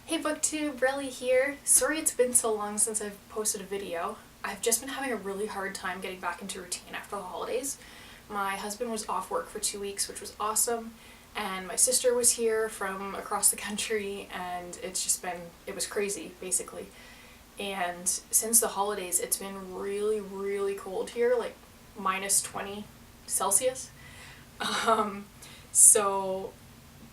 Hey BookTube, Relly here. Sorry it's been so long since I've posted a video. I've just been having a really hard time getting back into routine after the holidays. My husband was off work for 2 weeks, which was awesome, and my sister was here from across the country, and it was crazy, basically. And since the holidays, it's been really, really cold here, like minus 20 Celsius. So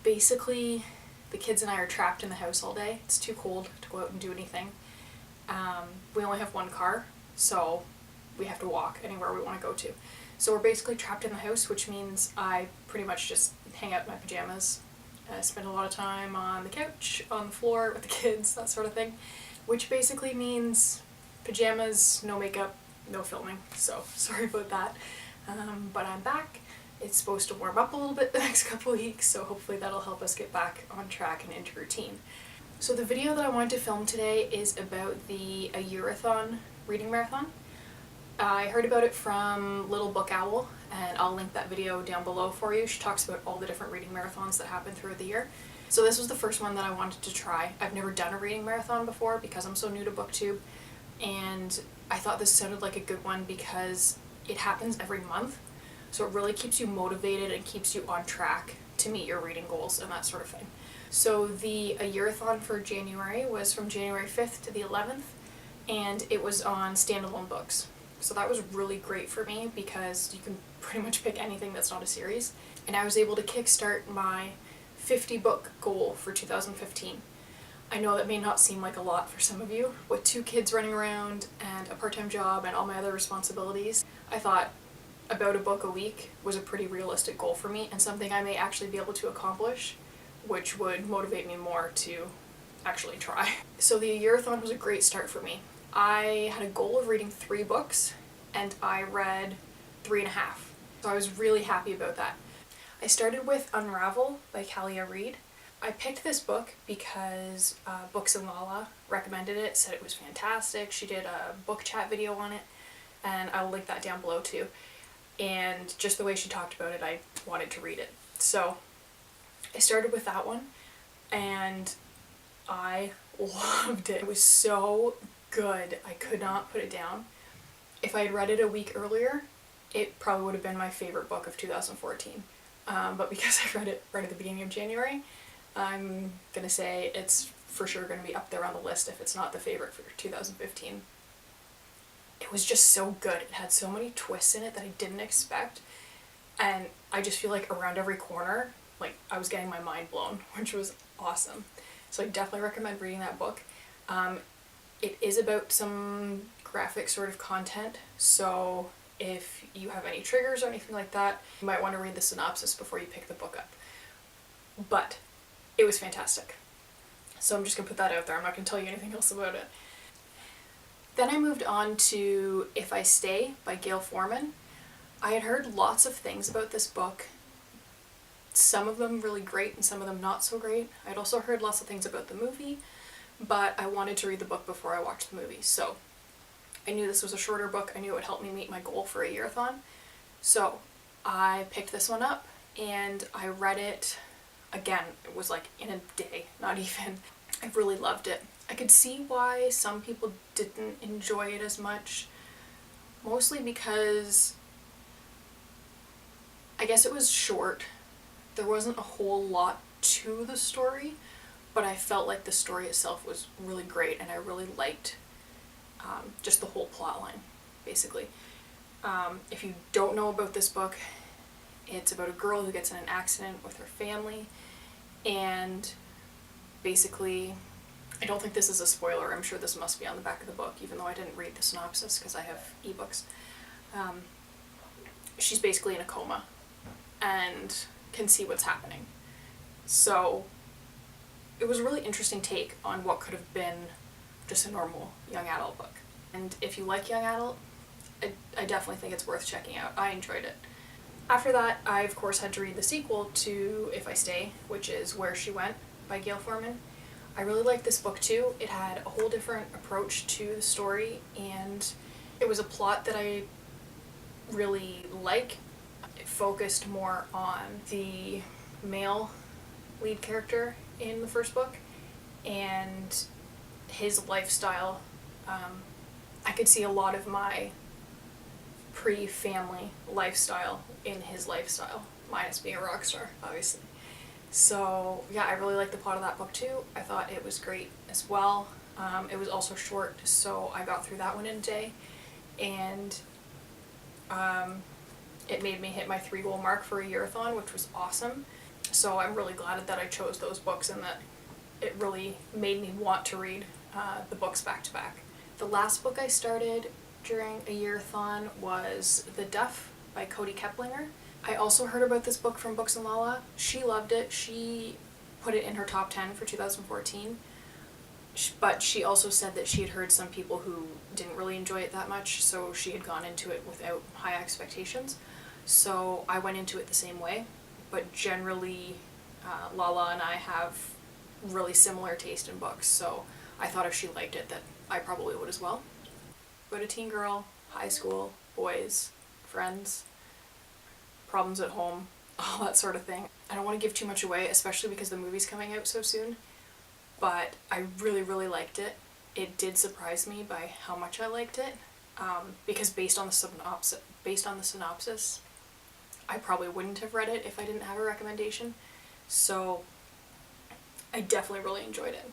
basically, the kids and I are trapped in the house all day. It's too cold to go out and do anything. We only have one car, so we have to walk anywhere we want to go to. So we're basically trapped in the house, which means I pretty much just hang out in my pajamas. I spend a lot of time on the couch, on the floor with the kids, that sort of thing. Which basically means pajamas, no makeup, no filming. So sorry about that. But I'm back. It's supposed to warm up a little bit the next couple of weeks, so hopefully that'll help us get back on track and into routine. So the video that I wanted to film today is about the AYEARATHON reading marathon. I heard about it from Little Book Owl, and I'll link that video down below for you. She talks about all the different reading marathons that happen throughout the year. So this was the first one that I wanted to try. I've never done a reading marathon before because I'm so new to BookTube, and I thought this sounded like a good one because it happens every month. So it really keeps you motivated and keeps you on track to meet your reading goals and that sort of thing. So the AYEARATHON for January was from January 5th to the 11th, and it was on standalone books. So that was really great for me because you can pretty much pick anything that's not a series. And I was able to kickstart my 50 book goal for 2015. I know that may not seem like a lot for some of you. With 2 kids running around and a part-time job and all my other responsibilities, I thought about a book a week was a pretty realistic goal for me and something I may actually be able to accomplish, which would motivate me more to actually try. So the AYEARATHON was a great start for me. I had a goal of reading 3 books and I read 3.5. So I was really happy about that. I started with Unravel by AYEARATHON. I picked this book because Books and Lala recommended it, said it was fantastic. She did a book chat video on it, and I'll link that down below too. And just the way she talked about it, I wanted to read it. So I started with that one, and I loved it. It was so good. I could not put it down. If I had read it a week earlier, it probably would have been my favorite book of 2014. But because I read it right at the beginning of January, I'm gonna say it's for sure gonna be up there on the list if it's not the favorite for 2015. It was just so good. It had so many twists in it that I didn't expect, and I just feel like around every corner, like I was getting my mind blown, which was awesome. So I definitely recommend reading that book. It is about some graphic sort of content, so if you have any triggers or anything like that, you might want to read the synopsis before you pick the book up. But it was fantastic. So I'm just gonna put that out there. I'm not gonna tell you anything else about it. Then I moved on to If I Stay by Gail Forman. I had heard lots of things about this book, some of them really great and some of them not so great. I'd also heard lots of things about the movie, but I wanted to read the book before I watched the movie. So I knew this was a shorter book. I knew it would help me meet my goal for AYEARATHON. So I picked this one up and I read it again. It was like in a day, not even. I really loved it. I could see why some people didn't enjoy it as much, mostly because I guess it was short. There wasn't a whole lot to the story, but I felt like the story itself was really great and I really liked just the whole plot line, basically. If you don't know about this book, it's about a girl who gets in an accident with her family, and basically, I don't think this is a spoiler, I'm sure this must be on the back of the book, even though I didn't read the synopsis because I have ebooks. She's basically in a coma and can see what's happening. So it was a really interesting take on what could have been just a normal young adult book. And if you like young adult, I definitely think it's worth checking out. I enjoyed it. After that, I of course had to read the sequel to If I Stay, which is Where She Went by Gail Forman. I really liked this book too. It had a whole different approach to the story, and it was a plot that I really like. It focused more on the male lead character in the first book, and his lifestyle. I could see a lot of my pre-family lifestyle in his lifestyle, minus being a rock star, obviously. So yeah, I really liked the plot of that book too. I thought it was great as well. It was also short, so I got through that one in a day, and it made me hit my 3-goal mark for a year-a-thon, which was awesome. So I'm really glad that I chose those books and that it really made me want to read the books back to back. The last book I started during a year-a-thon was The Duff by Cody Keplinger. I also heard about this book from Books and Lala. She loved it. She put it in her top 10 for 2014. But she also said that she had heard some people who didn't really enjoy it that much, so she had gone into it without high expectations. So I went into it the same way, but generally Lala and I have really similar taste in books, so I thought if she liked it that I probably would as well. About a teen girl, high school, boys, friends, problems at home, all that sort of thing. I don't want to give too much away, especially because the movie's coming out so soon. But I really, really liked it. It did surprise me by how much I liked it, because based on the synopsis, I probably wouldn't have read it if I didn't have a recommendation. So I definitely really enjoyed it.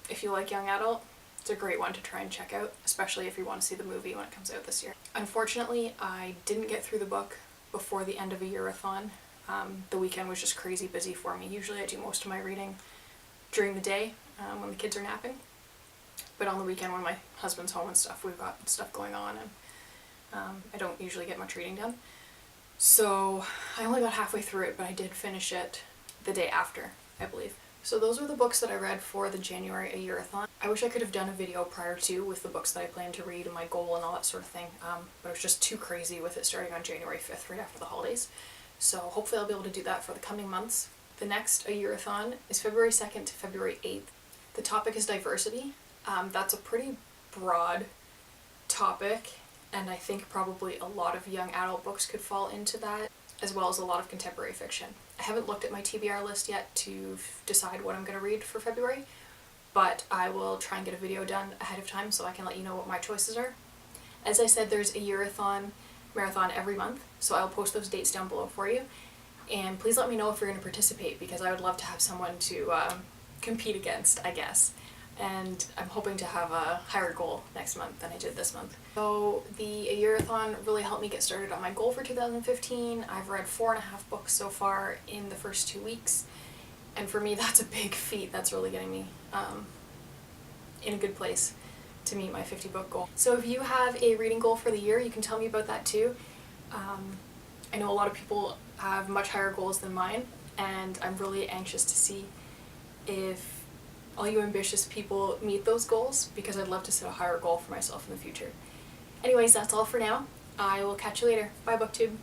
If you like young adult, it's a great one to try and check out, especially if you want to see the movie when it comes out this year. Unfortunately, I didn't get through the book before the end of a year-a-thon. The weekend was just crazy busy for me. Usually I do most of my reading during the day when the kids are napping, but on the weekend when my husband's home and stuff, we've got stuff going on, and I don't usually get much reading done. So I only got halfway through it, but I did finish it the day after, I believe. So those are the books that I read for the January A Year-a-thon. I wish I could have done a video prior to with the books that I plan to read and my goal and all that sort of thing, but it was just too crazy with it starting on January 5th, right after the holidays. So hopefully I'll be able to do that for the coming months. The next A Year-a-thon is February 2nd to February 8th. The topic is diversity. That's a pretty broad topic, and I think probably a lot of young adult books could fall into that, as well as a lot of contemporary fiction. I haven't looked at my TBR list yet to decide what I'm going to read for February, but I will try and get a video done ahead of time so I can let you know what my choices are. As I said, there's a year-a-thon marathon every month, so I'll post those dates down below for you. And please let me know if you're going to participate, because I would love to have someone to compete against, I guess. And I'm hoping to have a higher goal next month than I did this month. So the A Year-a-thon really helped me get started on my goal for 2015. I've read 4.5 books so far in the first 2 weeks. And for me, that's a big feat. That's really getting me in a good place to meet my 50-book goal. So if you have a reading goal for the year, you can tell me about that too. I know a lot of people have much higher goals than mine, and I'm really anxious to see if all you ambitious people meet those goals, because I'd love to set a higher goal for myself in the future. Anyways, that's all for now. I will catch you later. Bye, BookTube.